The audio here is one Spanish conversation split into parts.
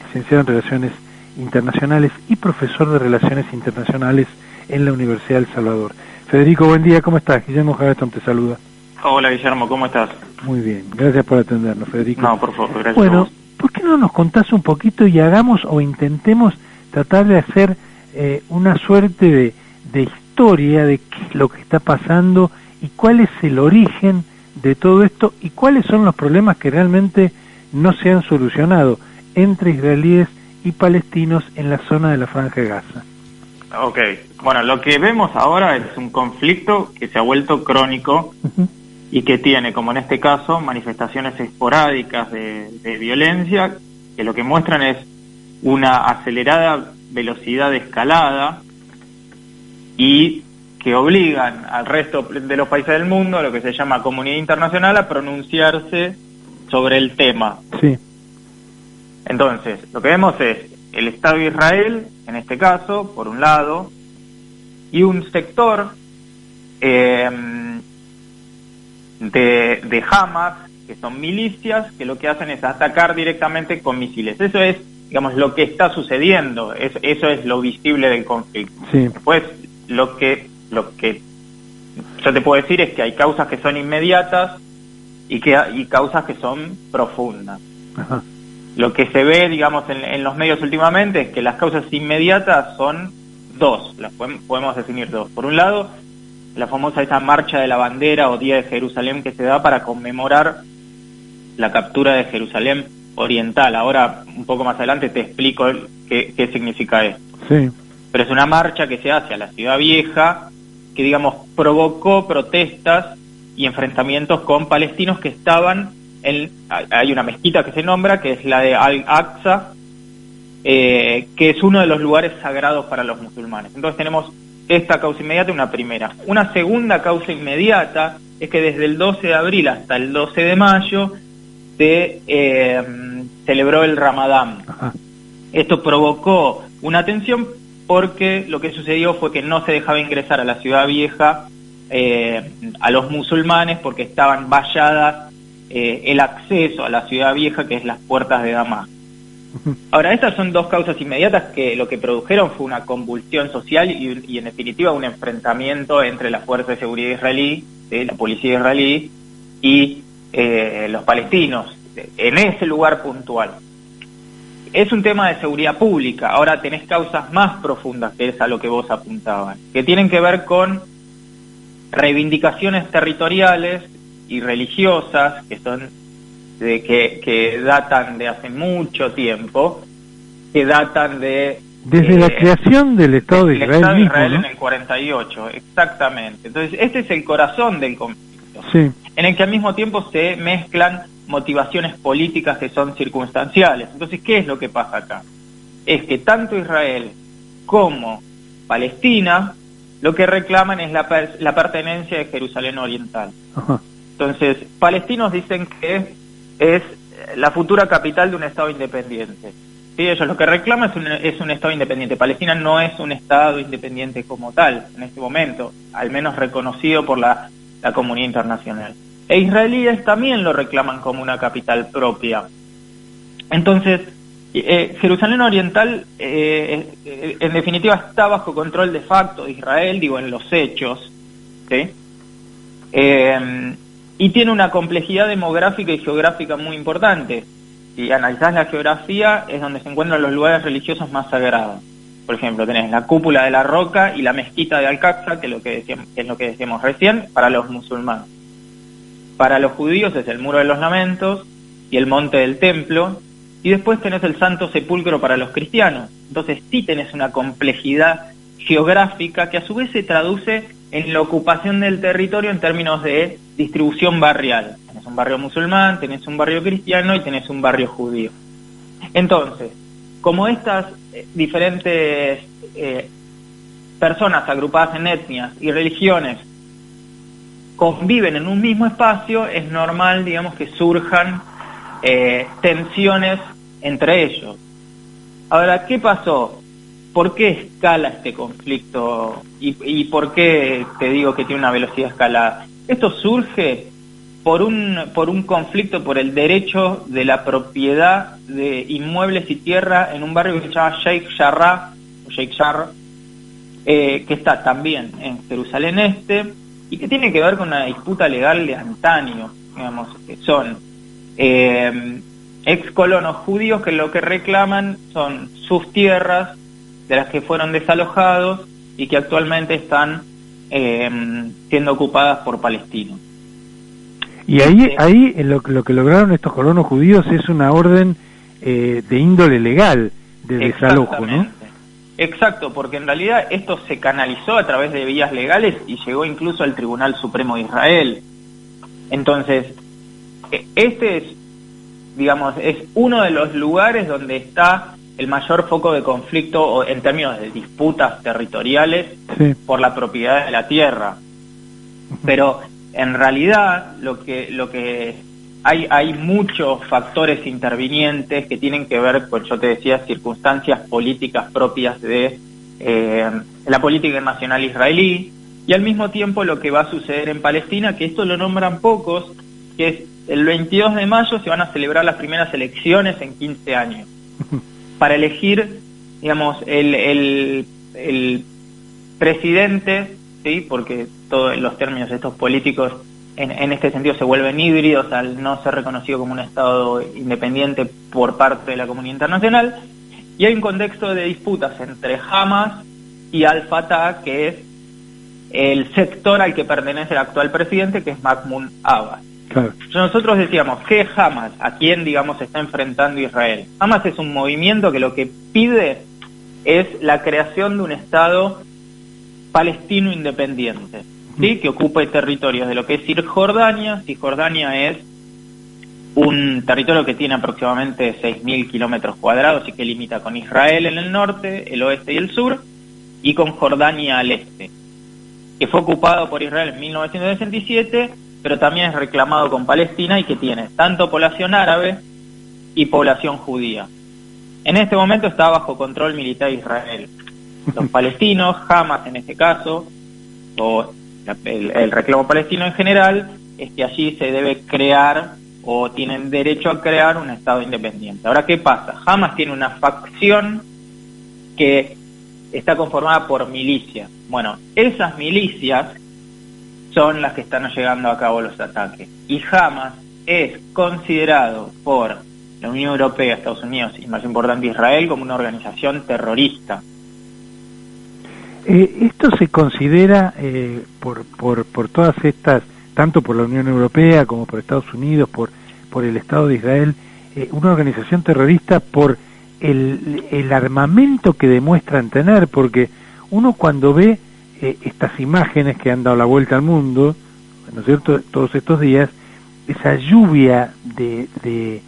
licenciado en Relaciones Internacionales y profesor de Relaciones Internacionales en la Universidad del Salvador. Federico, buen día, ¿cómo estás? Guillermo Javetón te saluda. Hola Guillermo, ¿cómo estás? Muy bien, gracias por atendernos, Federico. No, por favor, gracias. Bueno, ¿por qué no nos contás un poquito y hagamos o intentemos tratar de hacer una suerte de historia de qué es lo que está pasando y cuál es el origen de todo esto y cuáles son los problemas que realmente no se han solucionado entre israelíes y palestinos en la zona de la Franja de Gaza? Ok, bueno, lo que vemos ahora es un conflicto que se ha vuelto crónico y que tiene, como en este caso, manifestaciones esporádicas de violencia que lo que muestran es una acelerada velocidad de escalada y que obligan al resto de los países del mundo, a lo que se llama comunidad internacional, a pronunciarse sobre el tema. Sí. Entonces, lo que vemos es el Estado de Israel, en este caso, por un lado, y un sector de Hamas, que son milicias, que lo que hacen es atacar directamente con misiles. Eso es, digamos, lo que está sucediendo, eso es lo visible del conflicto. Sí. Después, lo que yo te puedo decir es que hay causas que son inmediatas y causas que son profundas. Ajá. Lo que se ve, digamos, en los medios últimamente es que las causas inmediatas son dos, las podemos definir dos. Por un lado, la famosa esa marcha de la bandera o Día de Jerusalén que se da para conmemorar la captura de Jerusalén Oriental. Ahora, un poco más adelante, te explico qué significa esto. Sí. Pero es una marcha que se hace a la Ciudad Vieja que, digamos, provocó protestas y enfrentamientos con palestinos que estaban hay una mezquita que se nombra, que es la de Al-Aqsa, que es uno de los lugares sagrados para los musulmanes. Entonces tenemos esta causa inmediata, una primera. Una segunda causa inmediata es que desde el 12 de abril hasta el 12 de mayo se celebró el Ramadán. Ajá. Esto provocó una tensión porque lo que sucedió fue que no se dejaba ingresar a la Ciudad Vieja a los musulmanes porque estaban valladas el acceso a la Ciudad Vieja, que es las puertas de Damasco. Ahora, estas son dos causas inmediatas que lo que produjeron fue una convulsión social y en definitiva un enfrentamiento entre la Fuerza de Seguridad israelí, la policía israelí y los palestinos en ese lugar puntual. Es un tema de seguridad pública. Ahora tenés causas más profundas, que es a lo que vos apuntabas, que tienen que ver con reivindicaciones territoriales y religiosas que son que datan de hace mucho tiempo, que datan desde la creación del Estado de Israel, Estado de mismo, Israel, ¿no? En el 48, exactamente. Entonces, este es el corazón del conflicto, Sí. en el que al mismo tiempo se mezclan motivaciones políticas que son circunstanciales. Entonces, ¿qué es lo que pasa acá? Es que tanto Israel como Palestina lo que reclaman es la pertenencia de Jerusalén Oriental. Ajá. Entonces, palestinos dicen que es la futura capital de un Estado independiente. Sí, ellos lo que reclaman es un Estado independiente. Palestina no es un Estado independiente como tal, en este momento, al menos reconocido por la comunidad internacional. E israelíes también lo reclaman como una capital propia. Entonces, Jerusalén Oriental, en definitiva, está bajo control de facto de Israel, digo, en los hechos, ¿sí? Y tiene una complejidad demográfica y geográfica muy importante. Si analizás la geografía, es donde se encuentran los lugares religiosos más sagrados. Por ejemplo, tenés la cúpula de la roca y la mezquita de Al-Aqsa, que es lo que decíamos recién, para los musulmanes. Para los judíos es el Muro de los Lamentos y el Monte del Templo, y después tenés el Santo Sepulcro para los cristianos. Entonces sí tenés una complejidad geográfica que a su vez se traduce en la ocupación del territorio en términos de distribución barrial. Tenés un barrio musulmán, tenés un barrio cristiano y tenés un barrio judío. Entonces, como estas diferentes personas agrupadas en etnias y religiones conviven en un mismo espacio, es normal, digamos, que surjan tensiones entre ellos. Ahora, ¿qué pasó? ¿Por qué escala este conflicto? ¿Y por qué te digo que tiene una velocidad escalada? Esto surge por un conflicto por el derecho de la propiedad de inmuebles y tierra en un barrio que se llama Sheikh Jarrah, que está también en Jerusalén Este, y que tiene que ver con una disputa legal de antaño, digamos, que son ex colonos judíos que lo que reclaman son sus tierras de las que fueron desalojados y que actualmente están siendo ocupadas por palestinos. Y ahí lo que lograron estos colonos judíos es una orden de índole legal de desalojo, ¿no? Exacto, porque en realidad esto se canalizó a través de vías legales y llegó incluso al Tribunal Supremo de Israel. Entonces, este es, digamos, es uno de los lugares donde está el mayor foco de conflicto en términos de disputas territoriales, sí, por la propiedad de la tierra. Pero en realidad lo que hay muchos factores intervinientes que tienen que ver con, yo te decía, circunstancias políticas propias de la política nacional israelí, y al mismo tiempo lo que va a suceder en Palestina, que esto lo nombran pocos, que es el 22 de mayo se van a celebrar las primeras elecciones en 15 años para elegir, digamos, el presidente, ¿sí? Porque todos los términos de estos políticos en este sentido se vuelven híbridos al no ser reconocido como un Estado independiente por parte de la comunidad internacional, y hay un contexto de disputas entre Hamas y Al-Fatah, que es el sector al que pertenece el actual presidente, que es Mahmoud Abbas. Claro. Nosotros decíamos, ¿qué es Hamas? ¿A quién, digamos, está enfrentando Israel? Hamas es un movimiento que lo que pide es la creación de un Estado palestino independiente, ¿sí? Que ocupe territorios de lo que es Cisjordania. Cisjordania es un territorio que tiene aproximadamente 6.000 kilómetros cuadrados y que limita con Israel en el norte, el oeste y el sur, y con Jordania al este, que fue ocupado por Israel en 1967, pero también es reclamado con Palestina y que tiene tanto población árabe y población judía. En este momento está bajo control militar de Israel. Los palestinos, Hamas en este caso, o el reclamo palestino en general, es que allí se debe crear o tienen derecho a crear un Estado independiente. Ahora, ¿qué pasa? Hamas tiene una facción que está conformada por milicias. Bueno, esas milicias son las que están llevando a cabo los ataques. Y Hamas es considerado por la Unión Europea, Estados Unidos y, más importante, Israel, como una organización terrorista. Esto se considera por todas estas, tanto por la Unión Europea como por Estados Unidos, por el Estado de Israel, una organización terrorista por el armamento que demuestran tener, porque uno cuando ve estas imágenes que han dado la vuelta al mundo, ¿no es cierto?, todos estos días, esa lluvia de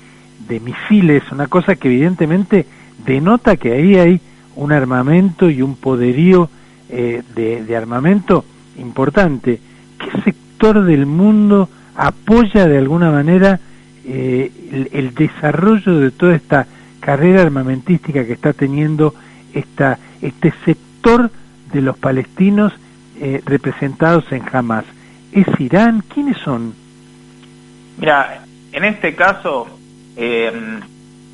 misiles, una cosa que evidentemente denota que ahí hay un armamento y un poderío de armamento importante. ¿Qué sector del mundo apoya de alguna manera el desarrollo de toda esta carrera armamentística que está teniendo este sector de los palestinos representados en Hamas? ¿Es Irán? ¿Quiénes son? Mira, en este caso,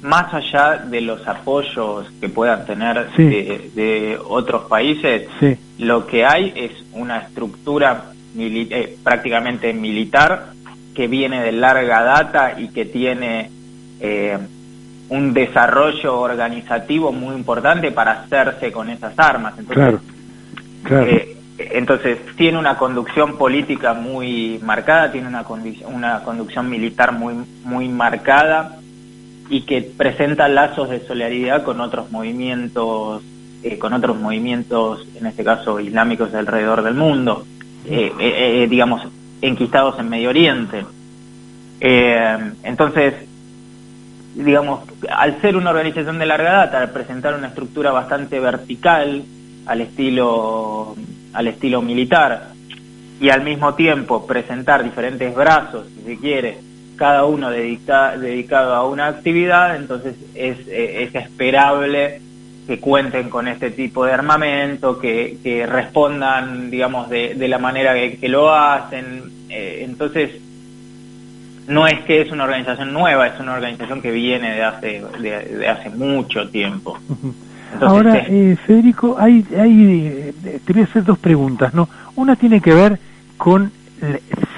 más allá de los apoyos que puedan tener sí, de otros países, sí, lo que hay es una estructura prácticamente militar que viene de larga data y que tiene un desarrollo organizativo muy importante para hacerse con esas armas. Entonces, claro. Entonces tiene una conducción política muy marcada, tiene una conducción militar muy marcada, y que presenta lazos de solidaridad con otros movimientos, en este caso islámicos alrededor del mundo, digamos, enquistados en Medio Oriente. Entonces, digamos, al ser una organización de larga data, al presentar una estructura bastante vertical al estilo militar, y al mismo tiempo presentar diferentes brazos, si se quiere, cada uno dedicado a una actividad, entonces es esperable que cuenten con este tipo de armamento, que respondan, digamos, de la manera que lo hacen. Entonces, no es que es una organización nueva, es una organización que viene de hace mucho tiempo. Entonces, ahora, Federico, te voy a hacer dos preguntas, ¿no? Una tiene que ver con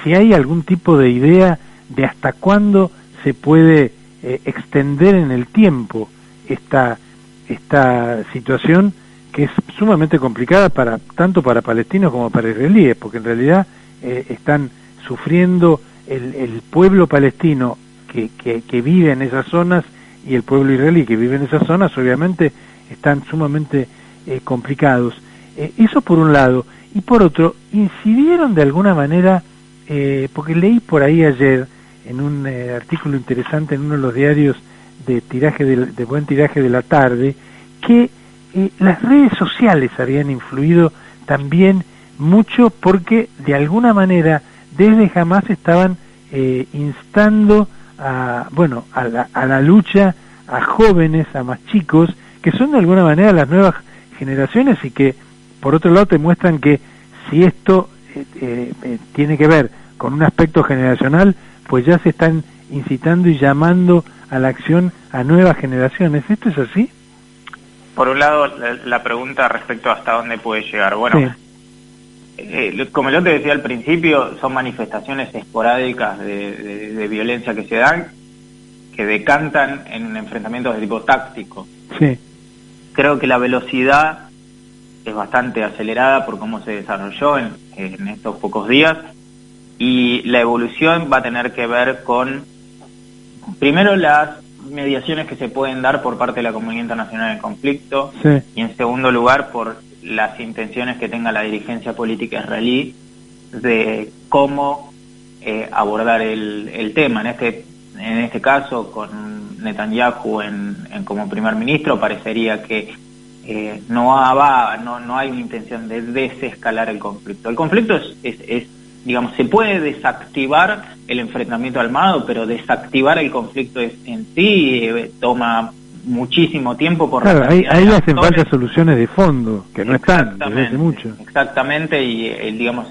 si hay algún tipo de idea de hasta cuándo se puede extender en el tiempo esta situación, que es sumamente complicada tanto para palestinos como para israelíes, porque en realidad están sufriendo el pueblo palestino que vive en esas zonas y el pueblo israelí que vive en esas zonas, obviamente están sumamente complicados. Eso por un lado. Y por otro, incidieron de alguna manera, porque leí por ahí ayer en un artículo interesante en uno de los diarios de buen tiraje de la tarde, que las redes sociales habían influido también mucho, porque de alguna manera desde Hamás estaban instando a la lucha a jóvenes, a más chicos, que son de alguna manera las nuevas generaciones, y que por otro lado te muestran que si esto tiene que ver con un aspecto generacional, pues ya se están incitando y llamando a la acción a nuevas generaciones. ¿Esto es así? Por un lado, la pregunta respecto a hasta dónde puede llegar. Bueno, sí. Como yo te decía al principio, son manifestaciones esporádicas de violencia que se dan, que decantan en enfrentamientos de tipo táctico. Sí. Creo que la velocidad es bastante acelerada por cómo se desarrolló en estos pocos días, y la evolución va a tener que ver con, primero, las mediaciones que se pueden dar por parte de la comunidad internacional en el conflicto, sí. Y en segundo lugar por las intenciones que tenga la dirigencia política israelí de cómo abordar el tema. En este caso, con Netanyahu como primer ministro, parecería que no hay una intención de desescalar el conflicto. El conflicto es digamos, se puede desactivar el enfrentamiento armado, pero desactivar el conflicto en sí toma muchísimo tiempo por claro, ahí hacen falta soluciones de fondo que no están desde hace mucho. Exactamente, y digamos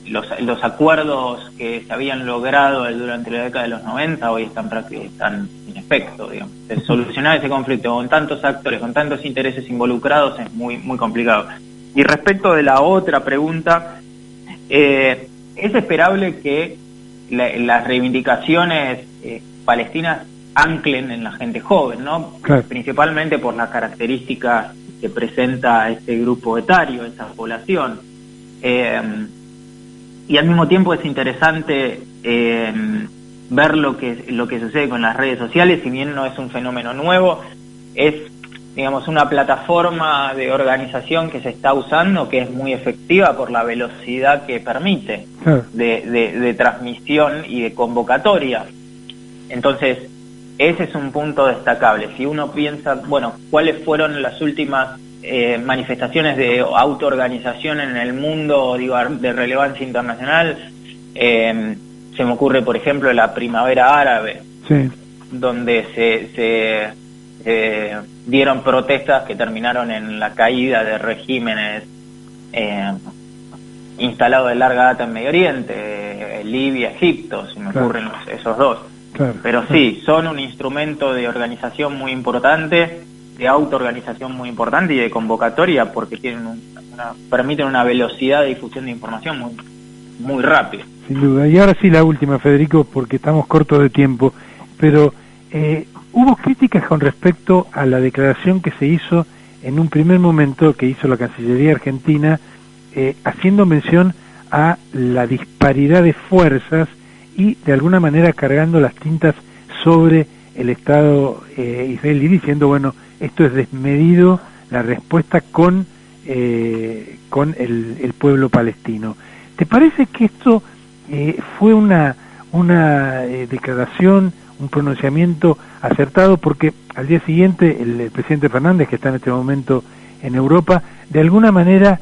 los acuerdos que se habían logrado durante la década de los 90 hoy están sin efecto, digamos. Solucionar ese conflicto con tantos actores, con tantos intereses involucrados es muy muy complicado. Y respecto de la otra pregunta, es esperable que las reivindicaciones palestinas anclen en la gente joven, ¿no? Claro. Principalmente por las características que presenta este grupo etario, esta población. Y al mismo tiempo es interesante ver lo que sucede con las redes sociales. Si bien no es un fenómeno nuevo, es, digamos, una plataforma de organización que se está usando, que es muy efectiva por la velocidad que permite de transmisión y de convocatoria. Entonces, ese es un punto destacable. Si uno piensa, bueno, ¿cuáles fueron las últimas manifestaciones de autoorganización en el mundo, digo, de relevancia internacional? Se me ocurre, por ejemplo, la Primavera Árabe, sí. Donde se dieron protestas que terminaron en la caída de regímenes instalados de larga data en Medio Oriente, Libia, Egipto, se me ocurren esos dos. Claro, pero sí, son un instrumento de organización muy importante, de autoorganización muy importante y de convocatoria, porque permiten una velocidad de difusión de información muy, muy rápida. Sin duda. Y ahora sí la última, Federico, porque estamos cortos de tiempo, pero hubo críticas con respecto a la declaración que se hizo en un primer momento, que hizo la Cancillería Argentina, haciendo mención a la disparidad de fuerzas y de alguna manera cargando las tintas sobre el Estado israelí, diciendo, bueno, esto es desmedido, la respuesta con el pueblo palestino. ¿Te parece que esto fue una declaración, un pronunciamiento acertado? Porque al día siguiente el presidente Fernández, que está en este momento en Europa, de alguna manera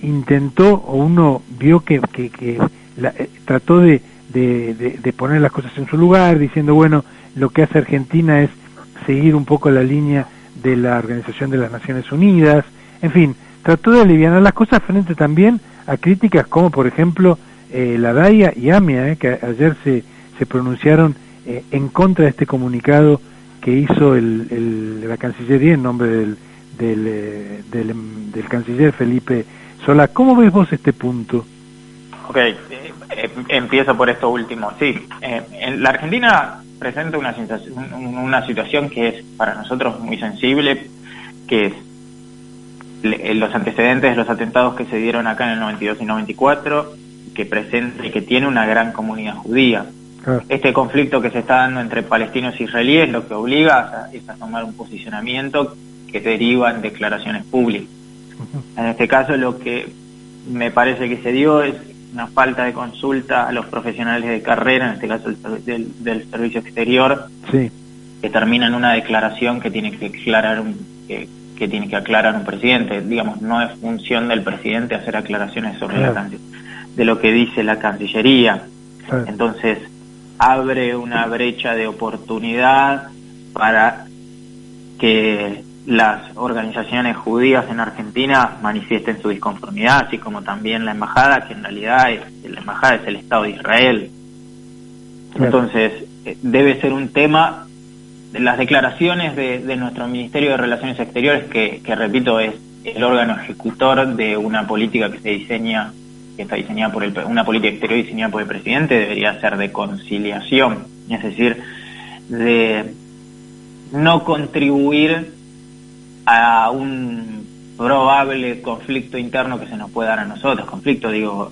intentó, o uno vio que trató de poner las cosas en su lugar, diciendo, bueno, lo que hace Argentina es seguir un poco la línea de la Organización de las Naciones Unidas, en fin, trató de aliviar las cosas frente también a críticas como, por ejemplo, la DAIA y AMIA, que ayer se se pronunciaron en contra de este comunicado que hizo la Cancillería en nombre del canciller Felipe Solá. ¿Cómo ves vos este punto? Ok, empiezo por esto último. Sí, en la Argentina presenta una situación que es para nosotros muy sensible, que es los antecedentes de los atentados que se dieron acá en el 92 y 94, que presenta y que tiene una gran comunidad judía. Claro. Este conflicto que se está dando entre palestinos e israelíes lo que obliga es a tomar un posicionamiento que deriva en declaraciones públicas. En este caso lo que me parece que se dio es una falta de consulta a los profesionales de carrera, en este caso del servicio exterior, sí, que termina en una declaración que tiene que aclarar un presidente. Digamos, no es función del presidente hacer aclaraciones sobre de lo que dice la Cancillería. Entonces abre una brecha de oportunidad para que las organizaciones judías en Argentina manifiesten su disconformidad, así como también la embajada, que en realidad la embajada es el Estado de Israel. Entonces debe ser un tema de las declaraciones de nuestro Ministerio de Relaciones Exteriores, que repito, es el órgano ejecutor de una política que está diseñada por una política exterior diseñada por el presidente. Debería ser de conciliación, es decir, de no contribuir a un probable conflicto interno que se nos puede dar a nosotros. Conflicto, digo,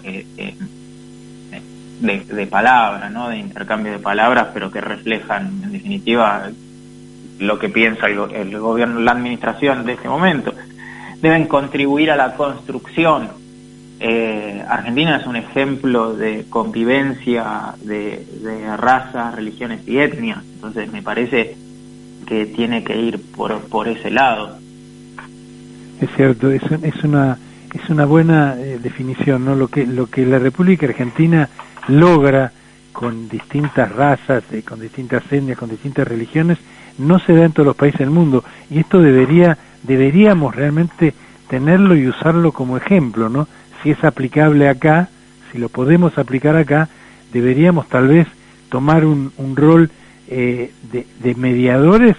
de palabras, ¿no? De intercambio de palabras, pero que reflejan, en definitiva, lo que piensa el gobierno, la administración de este momento. Deben contribuir a la construcción. Argentina es un ejemplo de convivencia de razas, religiones y etnias. Entonces me parece que tiene que ir por ese lado. Es cierto, es una buena definición, ¿no? Lo que la República Argentina logra con distintas razas, con distintas etnias, con distintas religiones, no se da en todos los países del mundo, y esto deberíamos realmente tenerlo y usarlo como ejemplo, ¿no? Si es aplicable acá, si lo podemos aplicar acá, deberíamos tal vez tomar un rol de mediadores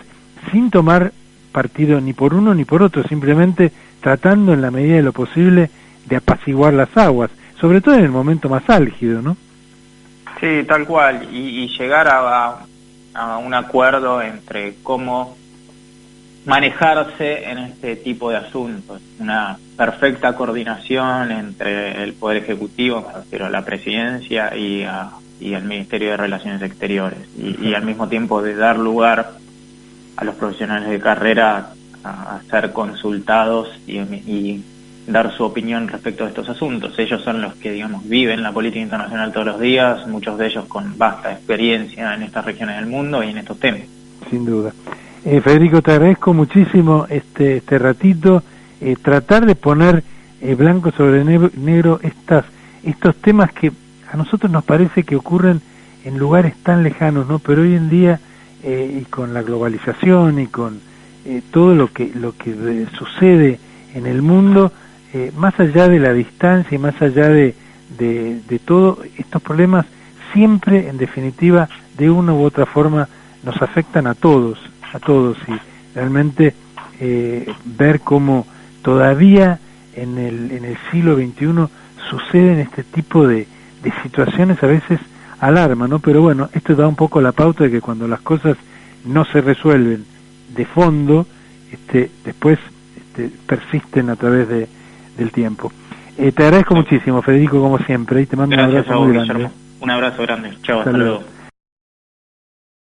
sin tomar partido ni por uno ni por otro, simplemente tratando en la medida de lo posible de apaciguar las aguas, sobre todo en el momento más álgido, ¿no? Sí, tal cual, y llegar a un acuerdo entre cómo manejarse en este tipo de asuntos, una perfecta coordinación entre el Poder Ejecutivo, me refiero a la Presidencia y al Ministerio de Relaciones Exteriores, y al mismo tiempo de dar lugar a los profesionales de carrera a ser consultados y dar su opinión respecto a estos asuntos. Ellos son los que, digamos, viven la política internacional todos los días, muchos de ellos con vasta experiencia en estas regiones del mundo y en estos temas. Sin duda. Federico, te agradezco muchísimo este ratito, tratar de poner blanco sobre negro estos temas que a nosotros nos parece que ocurren en lugares tan lejanos, ¿no? Pero hoy en día, y con la globalización y con todo lo que sucede en el mundo, más allá de la distancia y más allá de todos estos problemas, siempre, en definitiva, de una u otra forma, nos afectan a todos, y realmente ver cómo todavía en el siglo XXI suceden este tipo de situaciones, a veces alarma, ¿no? Pero bueno, esto da un poco la pauta de que cuando las cosas no se resuelven de fondo, después persisten a través del tiempo. Te agradezco muchísimo, Federico, como siempre, y te mando un abrazo muy grande. Un abrazo grande. Chao, hasta luego.